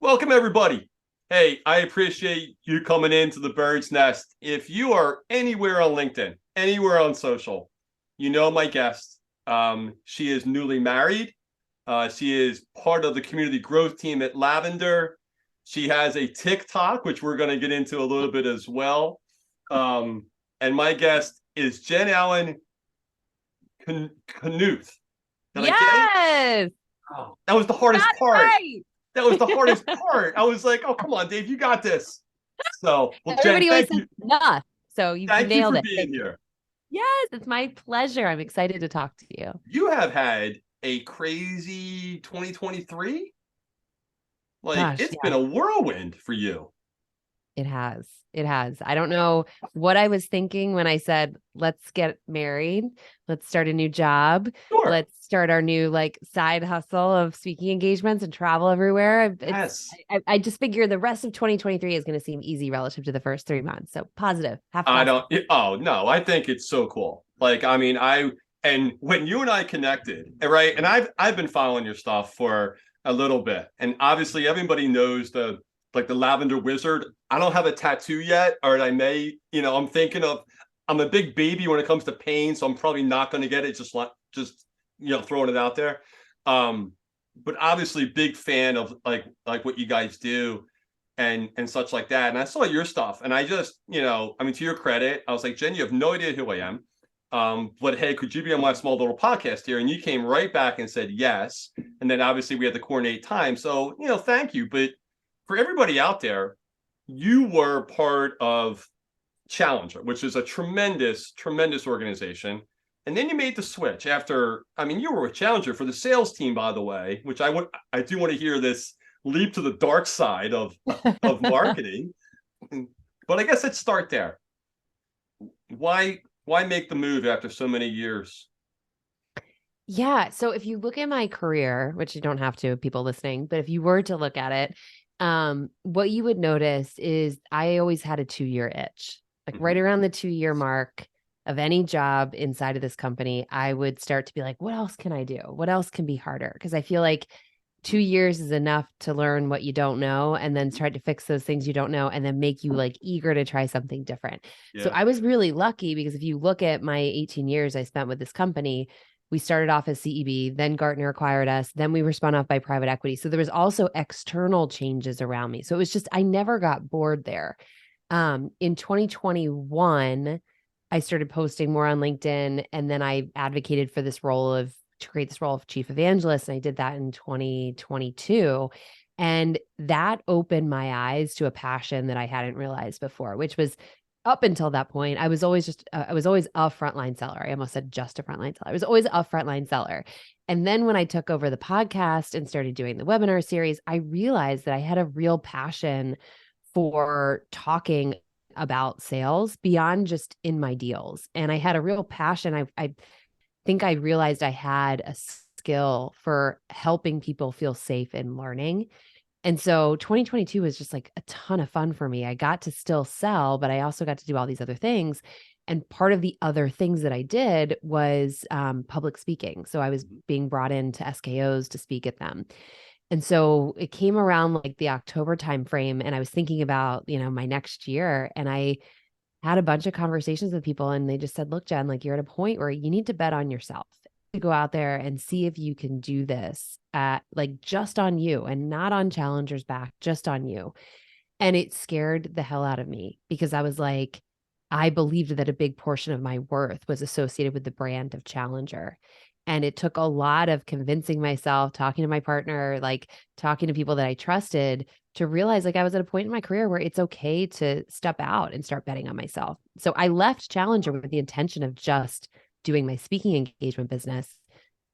Welcome, everybody. Hey, I appreciate you coming into the Bird's Nest. If you are anywhere on LinkedIn, anywhere on social, you know my guest. She is newly married. She is part of the community growth team at Lavender. She has a TikTok, which we're going to get into a little bit as well. And my guest is Jen Allen-Knuth. Did I get it? Yes, Oh, that was the hardest got it part. right. That was the hardest part. I was like, oh, come on, Dave, you got this. So, well, Jen, Everybody always says enough. So you thank you nailed for it. being Thank you. here. Yes, it's my pleasure. I'm excited to talk to you. You have had a crazy 2023. Like, Gosh, it's been yeah, a whirlwind for you. it has. It has. I don't know what I was thinking when I said, let's get married. Let's start a new job. Sure. Let's start our new side hustle of speaking engagements and travel everywhere. Yes. I just figure the rest of 2023 is going to seem easy relative to the first 3 months. So positive, half I positive. don't, oh, no, I think it's so cool. Like, I mean, and when you and I connected, right? And I've been following your stuff for a little bit. And obviously everybody knows the Lavender Wizard. I don't have a tattoo yet, or I may, I'm thinking of, I'm a big baby when it comes to pain, so I'm probably not going to get it. Just throwing it out there. Um, but obviously big fan of like what you guys do and such like that. And I saw your stuff, and I just, I mean, to your credit, I was like, Jen, you have no idea who I am. But hey, could you be on my small little podcast here? And you came right back and said yes. And then obviously we had to coordinate time. So, thank you. But for everybody out there, you were part of Challenger, which is a tremendous, tremendous organization. And then you made the switch after, I mean, you were with Challenger for the sales team, by the way, which I do want to hear this leap to the dark side of marketing. But I guess let's start there. Why make the move after so many years? Yeah. So if you look at my career, which you don't have to, people listening, but if you were to look at it, what you would notice is I always had a 2-year itch. Like right Mhm. around the 2-year mark of any job inside of this company, I would start to be like, what else can I do? What else can be harder? Because I feel like 2 years is enough to learn what you don't know and then start to fix those things you don't know and then make you like eager to try something different. So Yeah. I was really lucky because if you look at my 18 years I spent with this company, we started off as CEB, then Gartner acquired us, then we were spun off by private equity. So there was also external changes around me. So it was just, I never got bored there. In 2021, I started posting more on LinkedIn, and then I advocated for this role to create this role of chief evangelist. And I did that in 2022. And that opened my eyes to a passion that I hadn't realized before, which was up until that point, I was always I was always a frontline seller. I almost said just a frontline seller. I was always a frontline seller. And then when I took over the podcast and started doing the webinar series, I realized that I had a real passion for talking about sales beyond just in my deals. And I had a real passion. I think I realized I had a skill for helping people feel safe in learning. And so 2022 was just like a ton of fun for me. I got to still sell, but I also got to do all these other things. And part of the other things that I did was public speaking. So I was being brought into SKOs to speak at them. And so it came around like the October timeframe, and I was thinking about, my next year. And I had a bunch of conversations with people, and they just said, look, Jen, like you're at a point where you need to bet on yourself to go out there and see if you can do this like just on you and not on Challenger's back, just on you. And it scared the hell out of me because I was like, I believed that a big portion of my worth was associated with the brand of Challenger. And it took a lot of convincing myself, talking to my partner, like talking to people that I trusted to realize like I was at a point in my career where it's okay to step out and start betting on myself. So I left Challenger with the intention of just doing my speaking engagement business.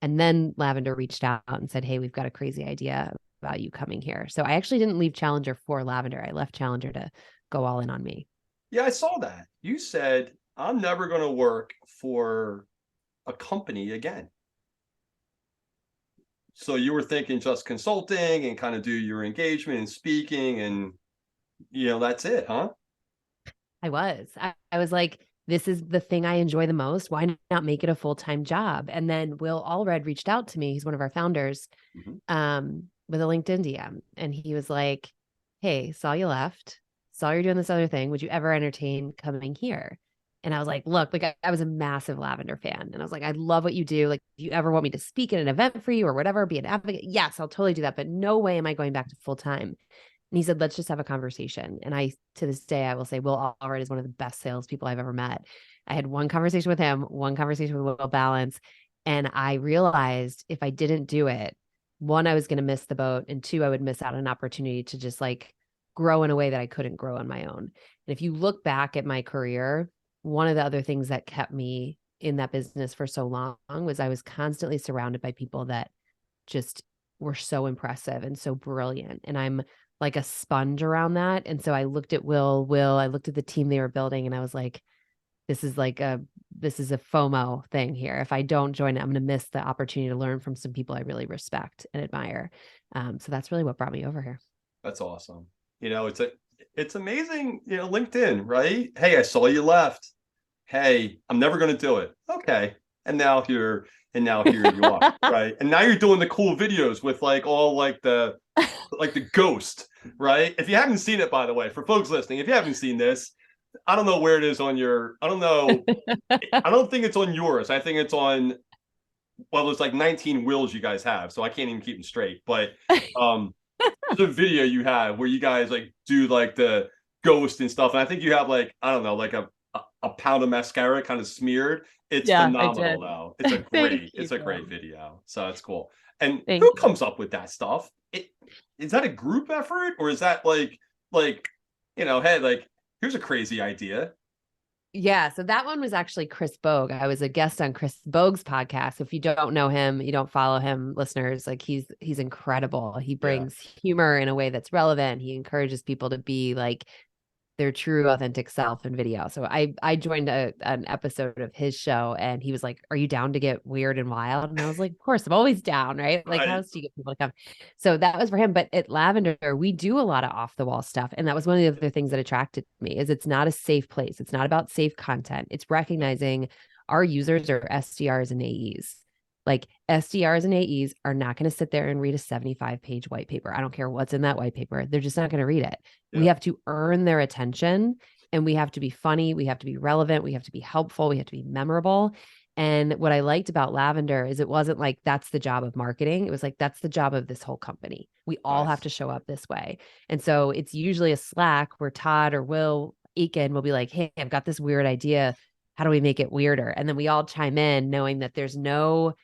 And then Lavender reached out and said, hey, we've got a crazy idea about you coming here. So I actually didn't leave Challenger for Lavender. I left Challenger to go all in on me. Yeah, I saw that. You said, I'm never going to work for a company again. So you were thinking just consulting and kind of do your engagement and speaking and that's it, huh? I was like, this is the thing I enjoy the most. Why not make it a full-time job? And then Will Allred reached out to me. He's one of our founders. Mhm. with a LinkedIn DM. And he was like, hey, saw you left, saw you're doing this other thing. Would you ever entertain coming here? And I was like, look, like I was a massive Lavender fan. And I was like, I love what you do. Like, if you ever want me to speak at an event for you or whatever, be an advocate, yes, I'll totally do that. But no way am I going back to full time. And he said, let's just have a conversation. And I, to this day, I will say Will Allred is one of the best salespeople I've ever met. I had one conversation with him, one conversation with Will Balance. And I realized if I didn't do it, one, I was going to miss the boat. And two, I would miss out on an opportunity to just like grow in a way that I couldn't grow on my own. And if you look back at my career, one of the other things that kept me in that business for so long was I was constantly surrounded by people that just were so impressive and so brilliant. And I'm like a sponge around that. And so I looked at I looked at the team they were building, and I was like, this is a FOMO thing here. If I don't join it, I'm going to miss the opportunity to learn from some people I really respect and admire. So that's really what brought me over here. That's awesome. It's amazing, LinkedIn, right? Hey, I saw you left. Hey, I'm never going to do it. Okay. And now here you are, right? And now you're doing the cool videos with like all like the ghost, right? If you haven't seen it, by the way, for folks listening, if you haven't seen this, I don't know where it is on your, I don't know. I don't think it's on yours. I think it's on, well, there's like 19 wills you guys have, so I can't even keep them straight. But there's a video you have where you guys like do like the ghost and stuff. And I think you have like, I don't know, like a pound of mascara kind of smeared. It's phenomenal though. It's a great video. So it's cool. And who comes up with that stuff? Is that a group effort, or is that hey, like, here's a crazy idea? Yeah, so that one was actually Chris Bogue. I was a guest on Chris Bogue's podcast. If you don't know him, you don't follow him, listeners, like he's incredible. He brings humor in a way that's relevant. He encourages people to be like their true authentic self in video. So I joined an episode of his show, and he was like, are you down to get weird and wild? And I was like, of course, I'm always down, right? Like, how else do you get people to come? So that was for him. But at Lavender, we do a lot of off the wall stuff. And that was one of the other things that attracted me is it's not a safe place. It's not about safe content. It's recognizing our users are SDRs and AEs. Like SDRs and AEs are not going to sit there and read a 75-page white paper. I don't care what's in that white paper. They're just not going to read it. Yeah. We have to earn their attention, and we have to be funny. We have to be relevant. We have to be helpful. We have to be memorable. And what I liked about Lavender is it wasn't like that's the job of marketing. It was like that's the job of this whole company. We all have to show up this way. And so it's usually a Slack where Todd or Will Aiken will be like, hey, I've got this weird idea. How do we make it weirder? And then we all chime in knowing that there's no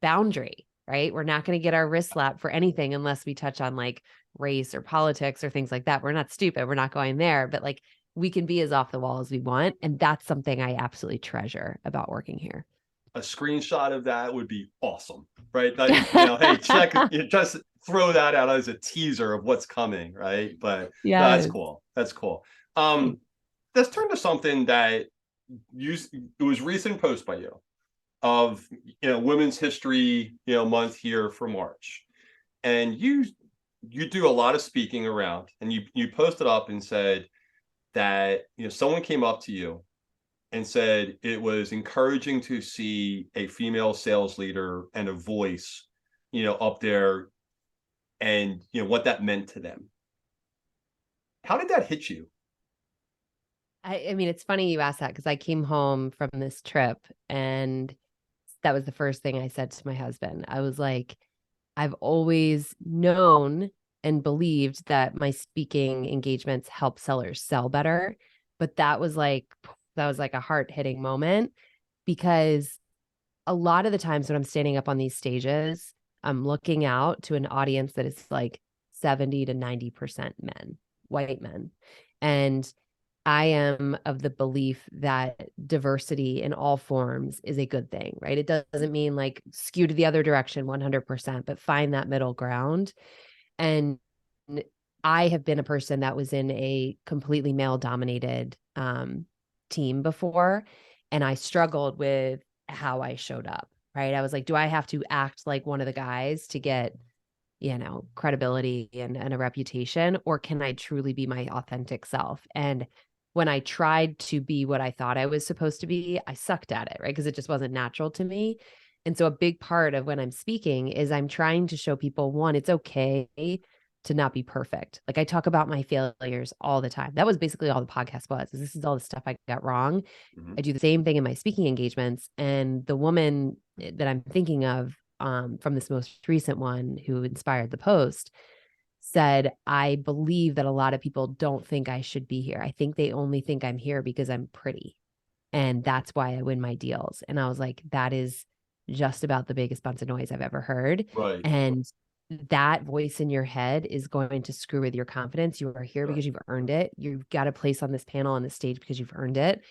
boundary, right? We're not going to get our wrist slapped for anything unless we touch on like race or politics or things like that. We're not stupid. We're not going there, but like we can be as off the wall as we want. And that's something I absolutely treasure about working here. A screenshot of that would be awesome, right? Like, hey, check, just throw that out as a teaser of what's coming, right? But yeah, no, that's cool. That's cool. Let's turn to something that it was recent post by you of Women's History Month here for March, and you do a lot of speaking around, and you posted up and said that someone came up to you and said it was encouraging to see a female sales leader and a voice up there, and what that meant to them. How did that hit you? I mean, it's funny you asked that because I came home from this trip, and that was the first thing I said to my husband. I was like, I've always known and believed that my speaking engagements help sellers sell better. But that was like a heart-hitting moment, because a lot of the times when I'm standing up on these stages, I'm looking out to an audience that is like 70 to 90% men, white men. And I am of the belief that diversity in all forms is a good thing, right? It doesn't mean like skew to the other direction 100%, but find that middle ground. And I have been a person that was in a completely male-dominated team before, and I struggled with how I showed up, right? I was like, do I have to act like one of the guys to get credibility and a reputation, or can I truly be my authentic self? And when I tried to be what I thought I was supposed to be, I sucked at it, right? Because it just wasn't natural to me. And so a big part of when I'm speaking is I'm trying to show people, one, it's okay to not be perfect. Like I talk about my failures all the time. That was basically all the podcast was. This is all the stuff I got wrong. Mhm. I do the same thing in my speaking engagements. And the woman that I'm thinking of from this most recent one who inspired the post said, I believe that a lot of people don't think I should be here. I think they only think I'm here because I'm pretty. And that's why I win my deals. And I was like, that is just about the biggest bunch of noise I've ever heard. Right. And that voice in your head is going to screw with your confidence. You are here Right. because you've earned it. You've got a place on this panel on the stage because you've earned it.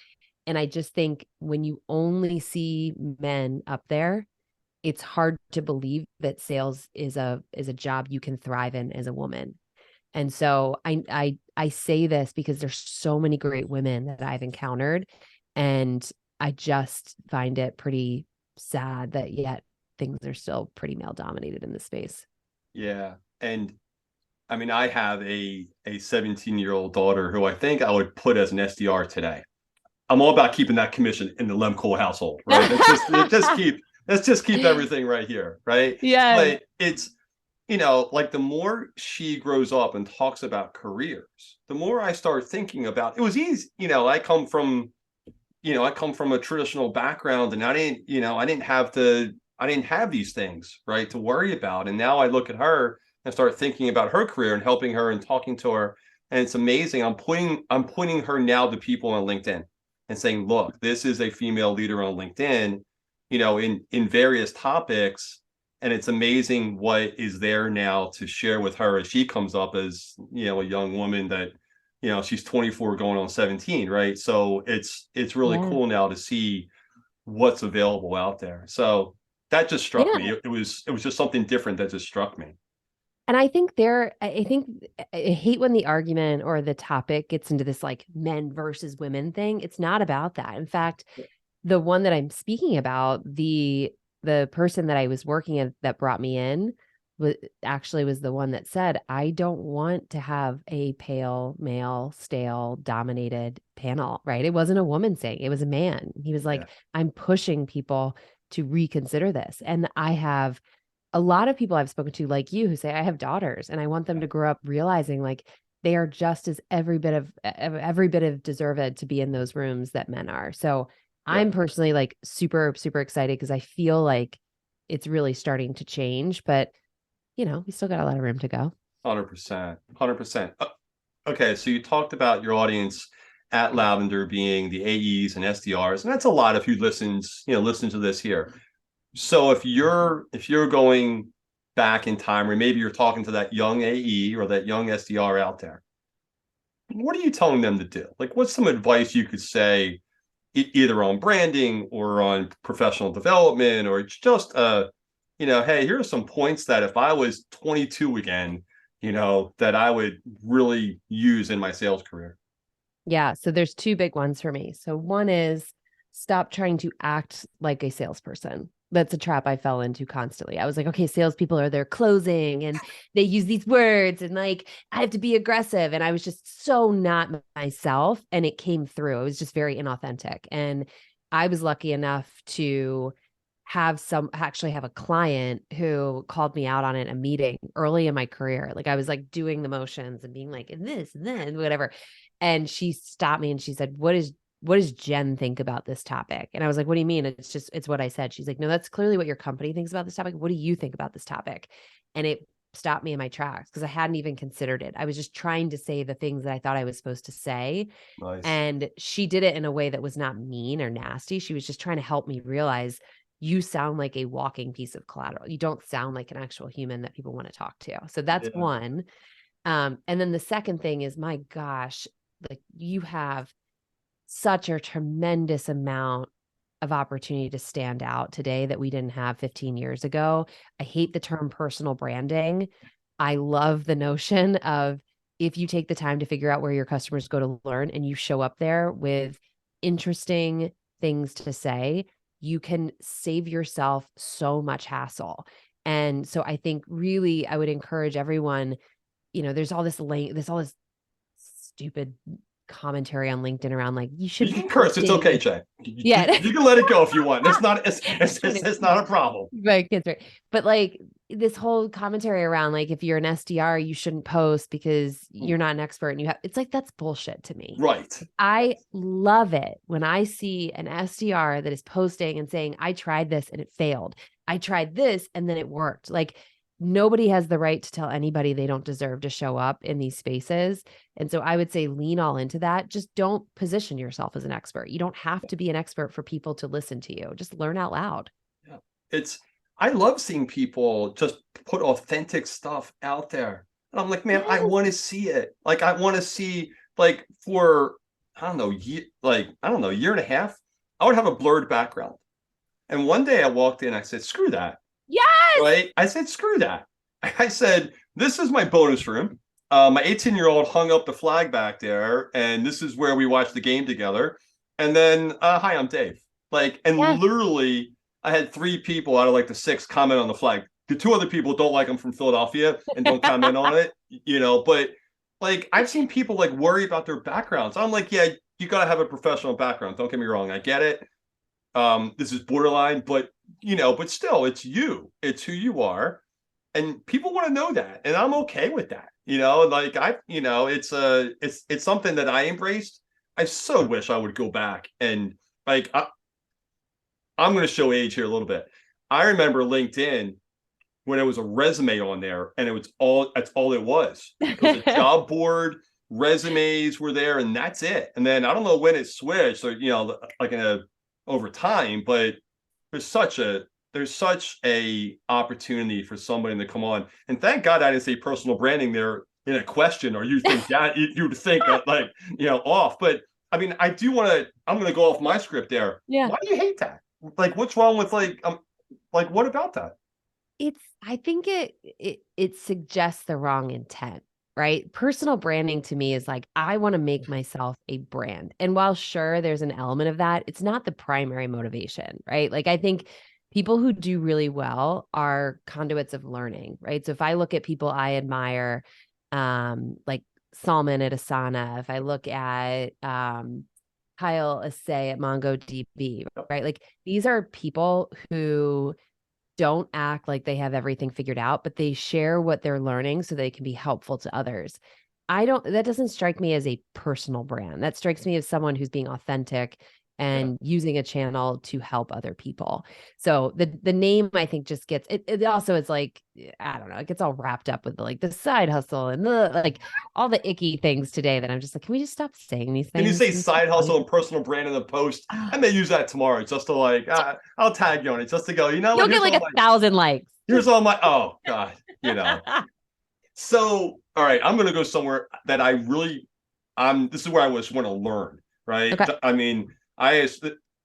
And I just think when you only see men up there, it's hard to believe that sales is a job you can thrive in as a woman. And so I say this because there's so many great women that I've encountered, and I just find it pretty sad that yet things are still pretty male dominated in this space. Yeah. And I mean, I have a 17-year-old daughter who I think I would put as an SDR today. I'm all about keeping that commission in the Lemko household, right? Let's just keep everything right here, right? Yes. But it's, like the more she grows up and talks about careers, the more I start thinking about it was easy. I come from a traditional background, and I didn't have these things, right, to worry about. And now I look at her and start thinking about her career and helping her and talking to her. And it's amazing. I'm pointing her now to people on LinkedIn and saying, look, this is a female leader on LinkedIn, in various topics. And it's amazing what is there now to share with her as she comes up as, a young woman that, she's 24 going on 17, right? So it's really Yeah. cool now to see what's available out there. So that just struck Yeah. me. It was just something different that just struck me. And I think I hate when the argument or the topic gets into this like men versus women thing. It's not about that. In fact, the one that I'm speaking about, the person that I was working at that brought me in was the one that said, I don't want to have a pale male stale dominated panel, right? It wasn't a woman saying, it was a man. He was Yeah. like, I'm pushing people to reconsider this. And I have a lot of people I've spoken to, like you, who say, I have daughters and I want them to grow up realizing like they are just as every bit of deserved to be in those rooms that men are. So Yeah. I'm personally like super, super excited because I feel like it's really starting to change, but we still got a lot of room to go. 100%. 100%. Okay, so you talked about your audience at Lavender being the AEs and SDRs, and that's a lot of who listens to this here. So if you're going back in time, or maybe you're talking to that young AE or that young SDR out there, what are you telling them to do? Like, what's some advice you could say, either on branding or on professional development, or it's just hey, here are some points that if I was 22 again, that I would really use in my sales career. Yeah. So there's two big ones for me. So one is stop trying to act like a salesperson. That's a trap I fell into constantly. I was like, okay, salespeople are there closing and they use these words and like I have to be aggressive. And I was just so not myself. And it came through. It was just very inauthentic. And I was lucky enough to actually have a client who called me out on it in a meeting early in my career. Like I was like doing the motions and being like, and this and then whatever. And she stopped me and she said, what does Jen think about this topic? And I was like, what do you mean? It's what I said. She's like, no, that's clearly what your company thinks about this topic. What do you think about this topic? And it stopped me in my tracks because I hadn't even considered it. I was just trying to say the things that I thought I was supposed to say. Nice. And she did it in a way that was not mean or nasty. She was just trying to help me realize you sound like a walking piece of collateral. You don't sound like an actual human that people want to talk to. So that's Yeah. one. And then the second thing is, my gosh, like you have such a tremendous amount of opportunity to stand out today that we didn't have 15 years ago. I hate the term personal branding. I love the notion of if you take the time to figure out where your customers go to learn and you show up there with interesting things to say, you can save yourself so much hassle. And so I think really I would encourage everyone, there's all this stupid commentary on LinkedIn around like, you should You be can curse. It's posting. okay, Jay. Yeah. You can let it go if you want. It's not a problem. My kids, right. But like this whole commentary around like, if you're an SDR, you shouldn't post because you're not an expert and it's like, that's bullshit to me. Right. I love it when I see an SDR that is posting and saying, I tried this and it failed. I tried this and then it worked. Like, nobody has the right to tell anybody they don't deserve to show up in these spaces. And so I would say lean all into that. Just don't position yourself as an expert. You don't have to be an expert for people to listen to you. Just learn out loud. Yeah. I love seeing people just put authentic stuff out there. And I'm like, man, I want to see it. Like, I want to see, like, for, I don't know, year and a half, I would have a blurred background. And one day I walked in, I said, screw that. Yes. Right? I said, screw that. I said, this is my bonus room. My 18-year-old hung up the flag back there, and this is where we watched the game together. And then, hi, I'm Dave. Like, and literally, I had 3 people out of like the 6 comment on the flag. The 2 other people don't like them from Philadelphia and don't comment on it, but like, I've seen people like worry about their backgrounds. I'm like, yeah, you got to have a professional background. Don't get me wrong. I get it. This is borderline, but but still, it's you. It's who you are. And people want to know that. And I'm okay with that. Like it's something that I embraced. I so wish I would go back and like, I'm going to show age here a little bit. I remember LinkedIn when it was a resume on there, and that's all it was. It was a job board, resumes were there, and that's it. And then I don't know when it switched, or like over time, but there's such a opportunity for somebody to come on. And thank God I didn't say personal branding there in a question, or you think that you'd think like off. But I mean, I'm gonna go off my script there. Yeah. Why do you hate that? Like, what's wrong with like what about that? I think it suggests the wrong intent, right? Personal branding to me is like, I want to make myself a brand. And while sure, there's an element of that, it's not the primary motivation, right? Like, I think people who do really well are conduits of learning, right? So if I look at people I admire, like Salman at Asana, if I look at Kyle Assay at MongoDB, right? Like, these are people who don't act like they have everything figured out, but they share what they're learning so they can be helpful to others. That doesn't strike me as a personal brand. That strikes me as someone who's being authentic and using a channel to help other people. So the name, I think, just gets it also is like, I don't know, it gets all wrapped up with the side hustle and the like all the icky things today that I'm just like, can we just stop saying these things? Can you say side hustle and personal brand in the post? I may use that tomorrow just to like, I'll tag you on it just to go, you'll get like 1,000 likes. Here's all my, oh God, So, all right, I'm going to go somewhere that this is where I just want to learn, right? Okay. I mean, I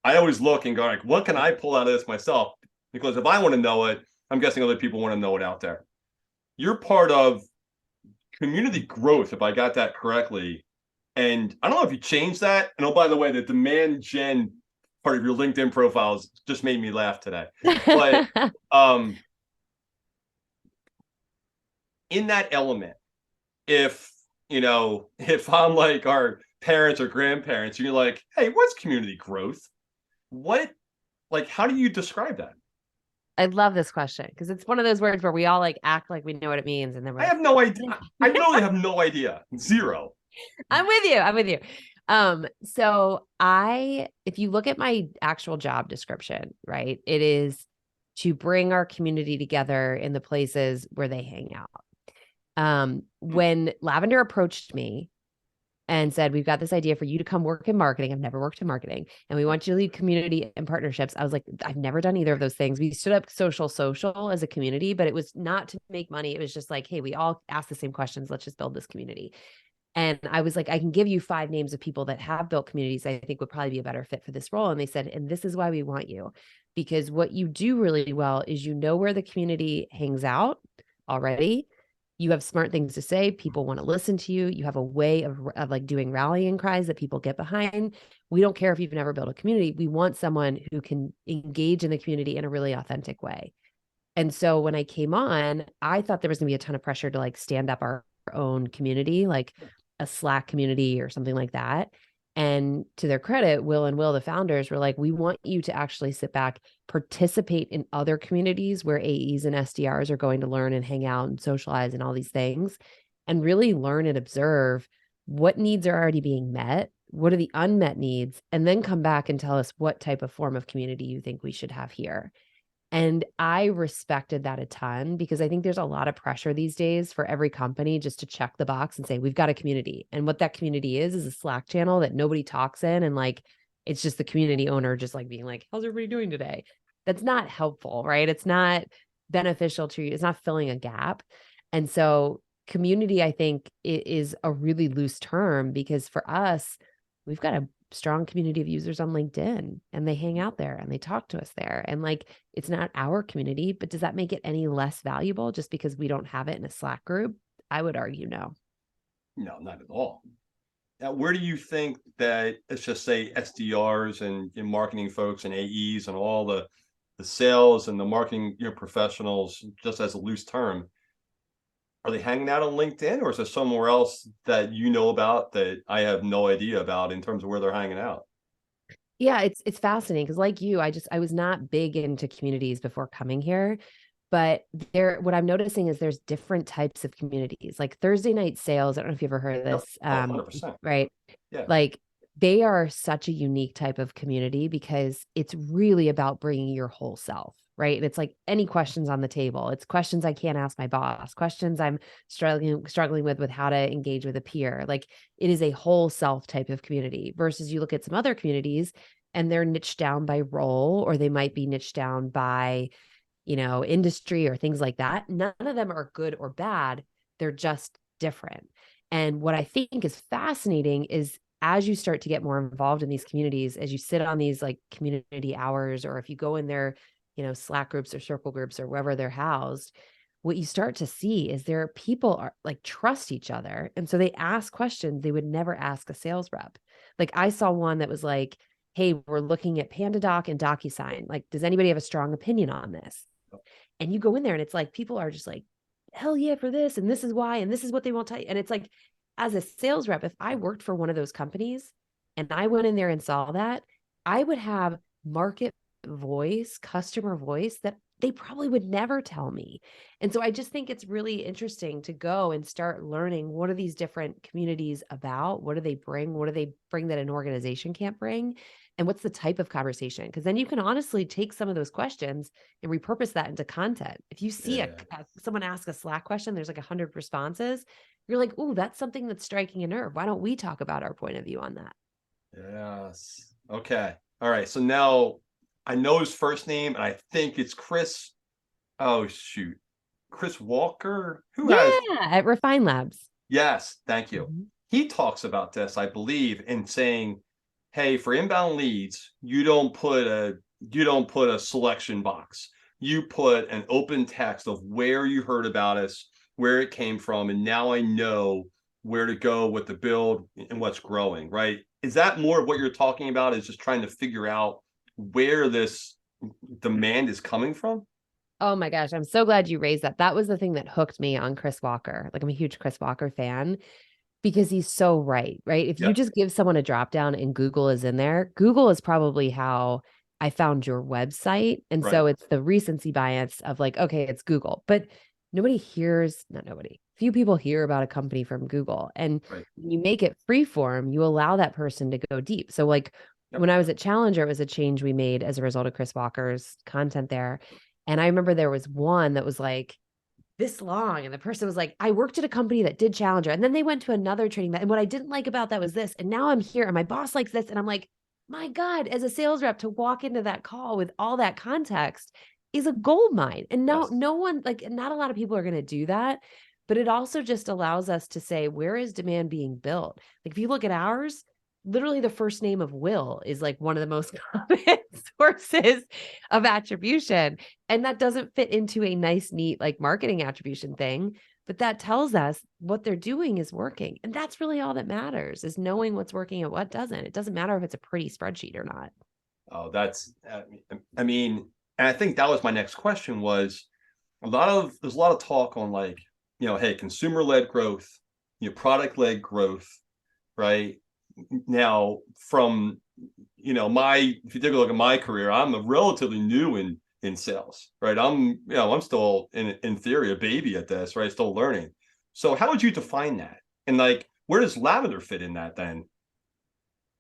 always look and go like, what can I pull out of this myself? Because if I want to know it, I'm guessing other people want to know it out there. You're part of community growth, if I got that correctly. And I don't know if you changed that. And oh, by the way, the demand gen part of your LinkedIn profiles just made me laugh today. But in that element, if I'm like our parents or grandparents, and you're like, hey, what's community growth? How do you describe that? I love this question because it's one of those words where we all like act like we know what it means, and then I have no idea. I literally have no idea. Zero. I'm with you. So if you look at my actual job description, right, it is to bring our community together in the places where they hang out. When Lavender approached me and said, we've got this idea for you to come work in marketing. I've never worked in marketing. And we want you to lead community and partnerships. I was like, I've never done either of those things. We stood up social as a community, but it was not to make money. It was just like, hey, we all ask the same questions. Let's just build this community. And I was like, I can give you 5 names of people that have built communities I think would probably be a better fit for this role. And they said, and this is why we want you, because what you do really well is where the community hangs out already. You have smart things to say. People want to listen to you. You have a way of like doing rallying cries that people get behind. We don't care if you've never built a community. We want someone who can engage in the community in a really authentic way. And so when I came on, I thought there was going to be a ton of pressure to like stand up our own community. Like a Slack community or something like that. And to their credit, Will and Will, the founders, were like, we want you to actually sit back, participate in other communities where AEs and SDRs are going to learn and hang out and socialize and all these things, and really learn and observe what needs are already being met, what are the unmet needs, and then come back and tell us what type of form of community you think we should have here. And I respected that a ton, because I think there's a lot of pressure these days for every company just to check the box and say, we've got a community. And what that community is a Slack channel that nobody talks in. And like, it's just the community owner just like being like, how's everybody doing today? That's not helpful, right? It's not beneficial to you. It's not filling a gap. And so community, I think, is a really loose term, because for us, we've got a strong community of users on LinkedIn, and they hang out there and they talk to us there. And like, it's not our community, but does that make it any less valuable just because we don't have it in a Slack group? I would argue no. No, not at all. Now, where do you think that, let's just say SDRs and marketing folks and AEs and all the sales and the marketing professionals, just as a loose term, are they hanging out on LinkedIn, or is there somewhere else that you know about that I have no idea about in terms of where they're hanging out? Yeah, it's fascinating, because like you, I was not big into communities before coming here, but what I'm noticing is there's different types of communities. Like Thursday night sales, I don't know if you ever heard of Yep. this. Oh, 100%. Right. Yeah. Like, they are such a unique type of community, because it's really about bringing your whole self, right? And it's like any questions on the table. It's questions I can't ask my boss, questions I'm struggling with how to engage with a peer. Like, it is a whole self type of community, versus you look at some other communities and they're niched down by role, or they might be niched down by, industry or things like that. None of them are good or bad. They're just different. And what I think is fascinating is, as you start to get more involved in these communities, as you sit on these like community hours, or if you go in their, Slack groups or circle groups or wherever they're housed, what you start to see is there are people are like trust each other. And so they ask questions they would never ask a sales rep. Like, I saw one that was like, hey, we're looking at PandaDoc and DocuSign. Like, does anybody have a strong opinion on this? And you go in there and it's like, people are just like, hell yeah, for this. And this is why, and this is what they won't tell you. And it's like, as a sales rep, if I worked for one of those companies and I went in there and saw that, I would have market voice, customer voice that they probably would never tell me. And so I just think it's really interesting to go and start learning, what are these different communities about? What do they bring? What do they bring that an organization can't bring? And what's the type of conversation? Because then you can honestly take some of those questions and repurpose that into content. If you see Yeah. someone ask a Slack question, there's like 100 responses. You're like, oh, that's something that's striking a nerve. Why don't we talk about our point of view on that? Yes. Okay. All right. So now I know his first name, and I think it's Chris. Oh, shoot. Chris Walker? Who has? Yeah, at Refine Labs. Yes. Thank you. Mhm. He talks about this, I believe, in saying, hey, for inbound leads, you don't put a selection box. You put an open text of where you heard about us, where it came from, and now I know where to go with the build and what's growing, right? Is that more of what you're talking about, is just trying to figure out where this demand is coming from? Oh my gosh, I'm so glad you raised that. That was the thing that hooked me on Chris Walker. Like, I'm a huge Chris Walker fan, because he's so right, right? If you Yeah, just give someone a drop down and Google is in there, Google is probably how I found your website. And right, so it's the recency bias of like, okay, it's Google, but not nobody. Few people hear about a company from Google. And right. when you make it free form, you allow that person to go deep. So like, Yep. when I was at Challenger, it was a change we made as a result of Chris Walker's content there. And I remember there was one that was like this long. And the person was like, I worked at a company that did Challenger. And then they went to another training. And what I didn't like about that was this. And now I'm here and my boss likes this. And I'm like, my God, as a sales rep, to walk into that call with all that context is a gold mine. And now Yes. no one, like, not a lot of people are going to do that. But it also just allows us to say, where is demand being built? Like, if you look at ours, literally the first name of Will is like one of the most common sources of attribution. And that doesn't fit into a nice, neat, like, marketing attribution thing. But that tells us what they're doing is working. And that's really all that matters, is knowing what's working and what doesn't. It doesn't matter if it's a pretty spreadsheet or not. Oh, I mean, and I think that was my next question, was there's a lot of talk on, like, hey, consumer led growth, product-led growth, right? Now, from if you take a look at my career, I'm a relatively new in sales, right? I'm still in theory a baby at this, right? Still learning. So how would you define that? And like, where does Lavender fit in that then?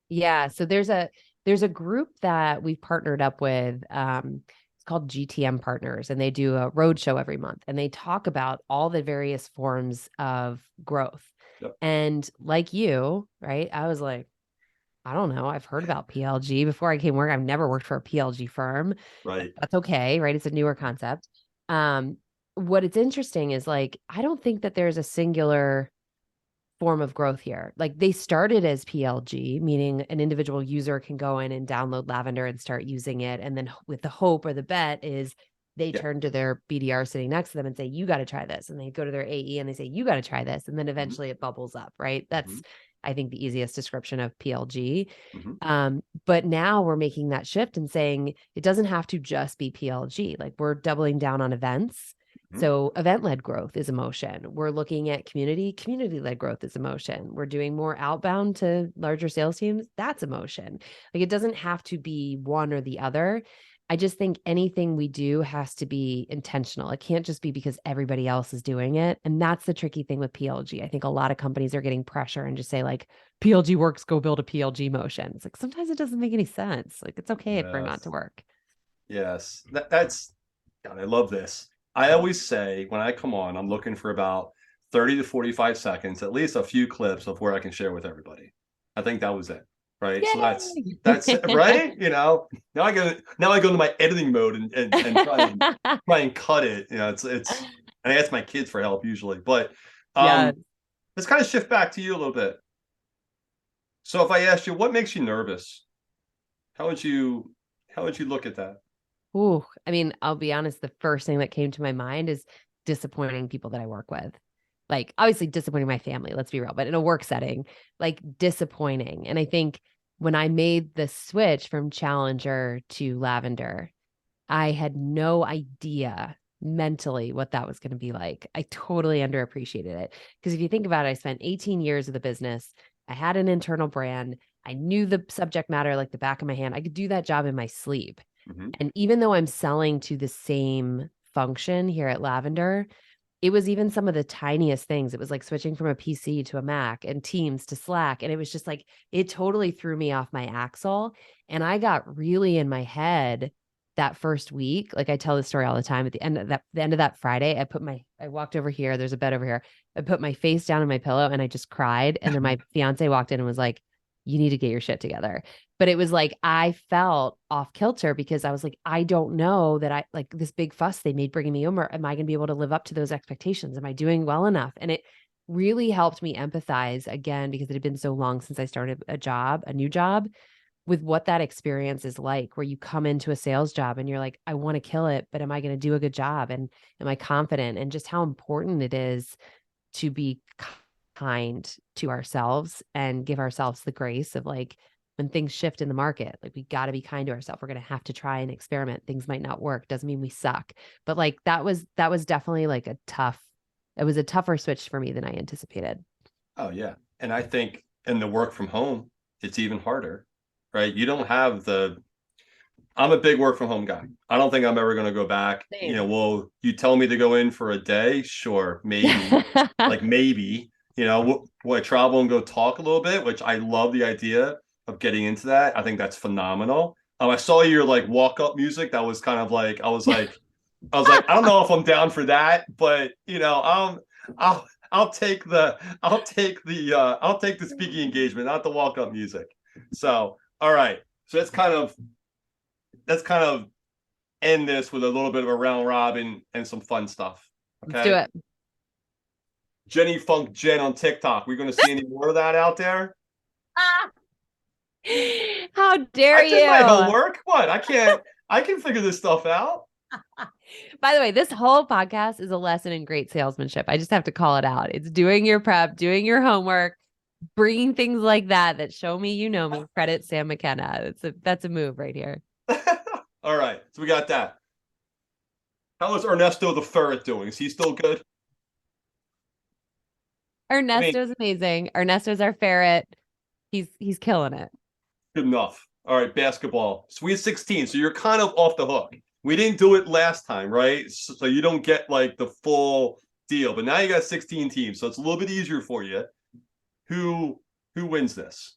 Yeah. So there's a group that we've partnered up with. It's called GTM Partners, and they do a road show every month, and they talk about all the various forms of growth. Yep. And like you, right? I was like, I don't know. I've heard about PLG before I came work. I've never worked for a PLG firm. Right. That's okay, right? It's a newer concept. Um, what it's interesting is like, I don't think that there's a singular form of growth here. Like they started as PLG, meaning an individual user can go in and download Lavender and start using it. And then with the hope or the bet is they Yeah. turn to their BDR sitting next to them and say, you got to try this. And they go to their AE and they say, you got to try this. And then eventually it bubbles up, right? That's, I think, the easiest description of PLG. Mm-hmm. But now we're making that shift and saying it doesn't have to just be PLG. Like we're doubling down on events. So event-led growth is emotion. We're looking at community-led growth is emotion. We're doing more outbound to larger sales teams. That's emotion. Like it doesn't have to be one or the other. I just think anything we do has to be intentional. It can't just be because everybody else is doing it. And that's the tricky thing with PLG. I think a lot of companies are getting pressure and just say like, PLG works, go build a PLG motion. It's like, sometimes it doesn't make any sense. Like it's okay for it not to work. Yes. That's God, I love this. I always say when I come on, I'm looking for about 30 to 45 seconds, at least a few clips of where I can share with everybody. I think that was it. Right. So that's right. Now I go to my editing mode and try and cut it. And I ask my kids for help usually. But Yeah. let's kind of shift back to you a little bit. So if I asked you what makes you nervous, how would you look at that? Ooh, I mean, I'll be honest, the first thing that came to my mind is disappointing people that I work with. Like, obviously, disappointing my family, let's be real, but in a work setting, like disappointing. And I think when I made the switch from Challenger to Lavender, I had no idea mentally what that was going to be like. I totally underappreciated it. Because if you think about it, I spent 18 years of the business. I had an internal brand. I knew the subject matter like the back of my hand. I could do that job in my sleep. And even though I'm selling to the same function here at Lavender, it was even some of the tiniest things. It was like switching from a PC to a Mac and Teams to Slack. And it was just like, it totally threw me off my axle. And I got really in my head that first week. Like I tell this story all the time. At the end of that Friday, I walked over here. There's a bed over here. I put my face down on my pillow and I just cried. And then my fiance walked in and was like, you need to get your shit together. But it was like, I felt off kilter because I was like, I don't know that I like this big fuss they made bringing me over. Am I going to be able to live up to those expectations? Am I doing well enough? And it really helped me empathize again, because it had been so long since I started a new job, with what that experience is like, where you come into a sales job and you're like, I want to kill it, but am I going to do a good job? And am I confident? And just how important it is to be kind to ourselves and give ourselves the grace of like, when things shift in the market, like we got to be kind to ourselves. We're going to have to try and experiment. Things might not work. Doesn't mean we suck. But like that was definitely like it was a tougher switch for me than I anticipated. Oh yeah. And I think in the work from home, it's even harder, right? You don't have I'm a big work from home guy. I don't think I'm ever going to go back. Same. Well, you tell me to go in for a day? Sure, maybe. Like maybe, will I travel and go talk a little bit, which I love the idea of getting into that. I think that's phenomenal. I saw your like walk up music. That was kind of like, I don't know if I'm down for that, but I'll take the speaking engagement, not the walk up music. So, all right. So let's kind of end this with a little bit of a round robin and some fun stuff. Okay. Let's do it. Jenny Funk Jen on TikTok. We're going to see any more of that out there? How dare I did my you? homework. What? I can figure this stuff out. By the way, this whole podcast is a lesson in great salesmanship. I just have to call it out. It's doing your prep, doing your homework, bringing things like that show me you know me. Credit Sam McKenna. That's a move right here. All right. So we got that. How is Ernesto the ferret doing? Is he still good? I mean, Ernesto's amazing. Ernesto's our ferret. He's killing it. good enough. All right, basketball. Sweet 16. So you're kind of off the hook. We didn't do it last time, right? So you don't get like the full deal. But now you got 16 teams, so it's a little bit easier for you. Who who wins this?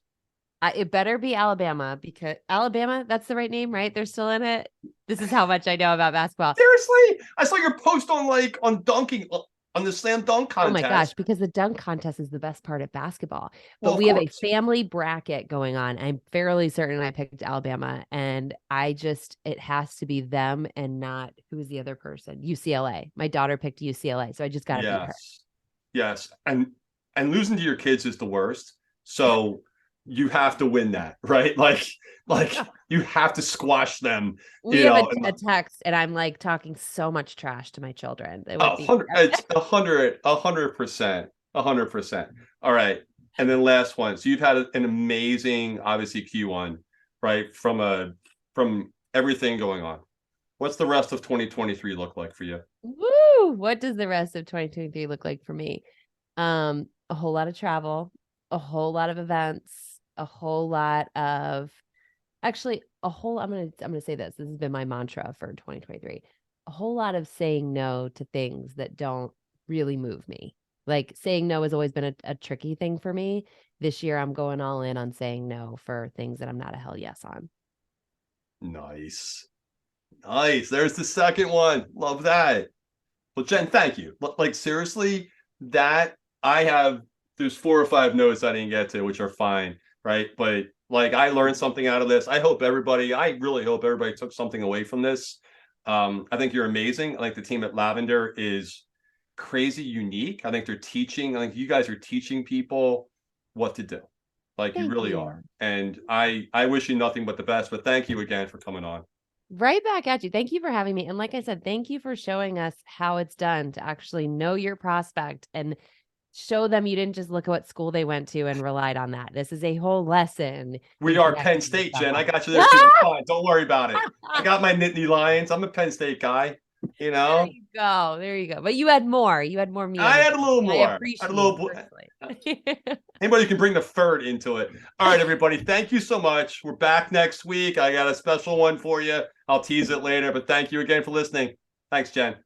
It better be Alabama because Alabama, that's the right name, right? They're still in it. This is how much I know about basketball. Seriously? I saw your post on on dunking on the slam dunk Oh my gosh, contest. because the dunk contest is the best part of basketball. But Well, of we have a course. family bracket going on. I'm fairly certain I picked Alabama, and it has to be them and not who's the other person? UCLA. My daughter picked UCLA, so I just got to beat her. Yes. Yes. And losing to your kids is the worst. So you have to win that, right? Like you have to squash them, We you have know. a text, and I'm like talking so much trash to my children. It would Oh, be 100, it's 100%, 100%. All right. And then last one. So you've had an amazing, obviously Q1, right? From everything going on. What's the rest of 2023 look like for you? woo. What does the rest of 2023 look like for me? A whole lot of travel, a whole lot of events, a whole lot of actually a whole I'm gonna say this has been my mantra for 2023. A whole lot of saying no to things that don't really move me. Like saying no has always been a tricky thing for me. This year I'm going all in on saying no for things that I'm not a hell yes on. Nice. Nice. There's the second one. Love that. Well, Jen, thank you. Like seriously, that I have there's 4 or 5 notes I didn't get to, which are fine, right? But like I learned something out of this. I really hope everybody took something away from this. I think you're amazing. I think the team at Lavender is crazy unique. I think you guys are teaching people what to do. Like you Thank really you. are. And I wish you nothing but the best, but thank you again for coming on. Right back at you. Thank you for having me. And like I said, thank you for showing us how it's done to actually know your prospect and show them you didn't just look at what school they went to and relied on that. This is a whole lesson We in are Penn connecting with State, Jen. I someone. got you there too. It's fine. Don't worry about it. I got my Nittany Lions. I'm a Penn State guy. You There know, you go. There you go. But you had more. You had more meat on I the had a bone. little I more. I had a appreciate little. it personally. Anybody can bring the third into it. All right, everybody. Thank you so much. We're back next week. I got a special one for you. I'll tease it later, but thank you again for listening. Thanks, Jen.